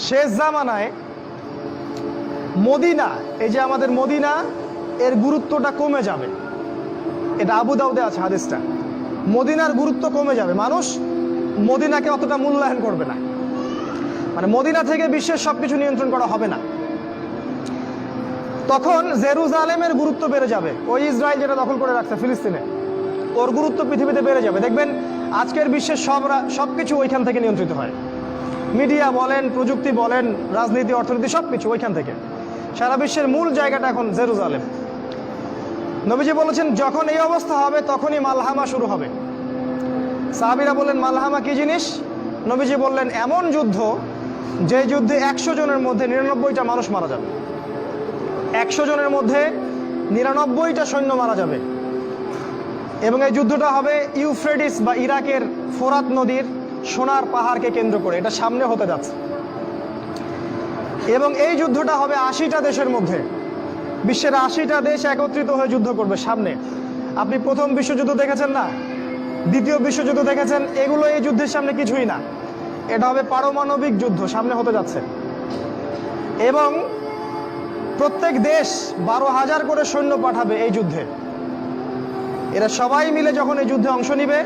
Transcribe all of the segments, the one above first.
শেষ জামানায় মদিনা, এই যে আমাদের মদিনা, এর গুরুত্বটা কমে যাবে। এটা আবু দাউদে আছে হাদিসটা। মদিনার গুরুত্ব কমে যাবে, মানুষ মদিনাকে অতটা মূল্যায়ন করবে না। মানে মদিনা থেকে বিশ্বের সবকিছু নিয়ন্ত্রণ করা হবে না। তখন জেরুজালেমের গুরুত্ব বেড়ে যাবে। ওই ইসরায়েল যেটা দখল করে রাখছে ফিলিস্তিনে, ওর গুরুত্ব পৃথিবীতে বেড়ে যাবে। দেখবেন আজকের বিশ্বের সবকিছু ওইখান থেকে নিয়ন্ত্রিত হয়। মিডিয়া বলেন, প্রযুক্তি বলেন, রাজনীতি, অর্থনীতি, সবকিছু ওইখান থেকে। সারা বিশ্বের মূল জায়গাটা এখন জেরুজালেম। নবীজি বলেছেন যখন এই অবস্থা হবে তখনই মালহামা শুরু হবে। সাহাবীরা বললেন মালহামা কি জিনিস? নবীজি বললেন এমন যুদ্ধ যে যুদ্ধে 100 জনের মধ্যে 99টা মানুষ মারা যাবে। 100 জনের মধ্যে 99টা সৈন্য মারা যাবে। এবং এই যুদ্ধটা হবে ইউফ্রেটিস বা ইরাকের ফোরাত নদীর সোনার পাহাড়কে কেন্দ্র করে। এটা সামনে হতে যাচ্ছে। এবং এই যুদ্ধটা হবে 80টা দেশের মধ্যে। বিশ্বের 80টা দেশ একত্রিত হয়ে যুদ্ধ করবে সামনে। আপনি প্রথম বিশ্বযুদ্ধ দেখেছেন না, দ্বিতীয় বিশ্বযুদ্ধ দেখেছেন, এগুলো এই যুদ্ধের সামনে কিছুই না। এটা হবে পারমাণবিক যুদ্ধ, সামনে হতে যাচ্ছে। এবং প্রত্যেক দেশ 12,000 করে সৈন্য পাঠাবে এই যুদ্ধে। এরা সবাই মিলে যখন এই যুদ্ধে অংশ নিবে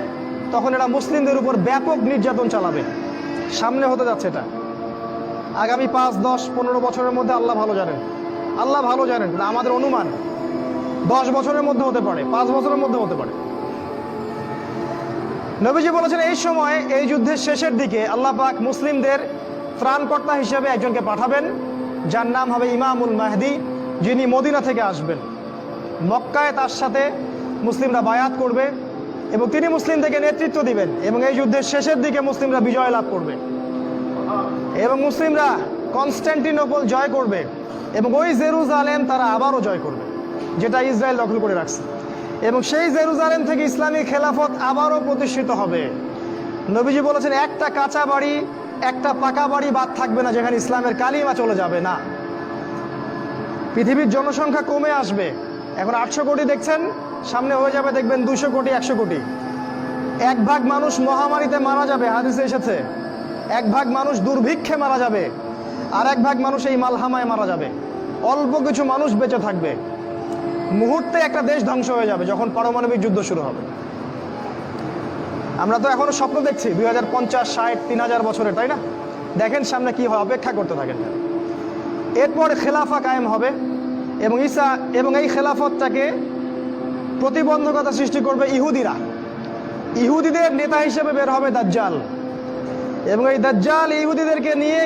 তখন এরা মুসলিমদের উপর ব্যাপক নির্যাতন চালাবে। সামনে হতে যাচ্ছে এটা। আগামী 5, 10, 15 বছরের মধ্যে আল্লাহ ভালো জানেন। আল্লাহ ভালো জানেন, আমাদের অনুমান 10 বছরের মধ্যে হতে পারে, 5 বছরের মধ্যে হতে পারে। নবীজি বলেছেন এই সময়, এই যুদ্ধের শেষের দিকে আল্লাহ পাক মুসলিমদের ত্রাণকর্তা হিসেবে একজনকে পাঠাবেন, যার নাম হবে ইমামুল মাহদি, যিনি মদিনা থেকে আসবেন। মক্কায় তার সাথে মুসলিমরা বায়াত করবে এবং তিনি মুসলিমদেরকে নেতৃত্ব দিবেন। এবং এই যুদ্ধের শেষের দিকে মুসলিমরা বিজয় লাভ করবে এবং মুসলিমরা কনস্ট্যান্টিনোপল জয় করবে এবং ওই জেরুজালেম তারা আবারও জয় করবে, যেটা ইসরায়েল দখল করে রাখছে। এবং সেই জেরুজালেম থেকে ইসলামী খেলাফত আবারও প্রতিষ্ঠিত হবে। নবীজি বলেছেন একটা কাঁচা বাড়ি, একটা পাকা বাড়ি বাদ থাকবে না যেখানে ইসলামের কালিমা চলে যাবে না। পৃথিবীর জনসংখ্যা কমে আসবে। এখন 800 কোটি দেখছেন, সামনে হয়ে যাবে দেখবেন 200 কোটি, 100 কোটি। 1 ভাগ মানুষ মহামারীতে মারা যাবে, হাদিসে এসেছে। 1 ভাগ মানুষ দুর্ভিক্ষে মারা যাবে, আর 1 ভাগ মানুষ এই মালহামায় মারা যাবে। অল্প কিছু মানুষ বেঁচে থাকবে। মুহূর্তে একটা দেশ ধ্বংস হয়ে যাবে যখন পারমাণবিক যুদ্ধ শুরু হবে। আমরা তো এখনো স্বপ্ন দেখছি 2050, 60, 3000 বছরে, তাই না? দেখেন সামনে কি হয়, অপেক্ষা করতে থাকেন। এরপর খেলাফা কায়েম হবে এবং এই খেলাফতটাকে প্রতিবন্ধকতা সৃষ্টি করবে ইহুদিরা। ইহুদিদের নেতা হিসেবে বের হবে দাজ্জাল এবং এই দাজ্জাল ইহুদিদেরকে নিয়ে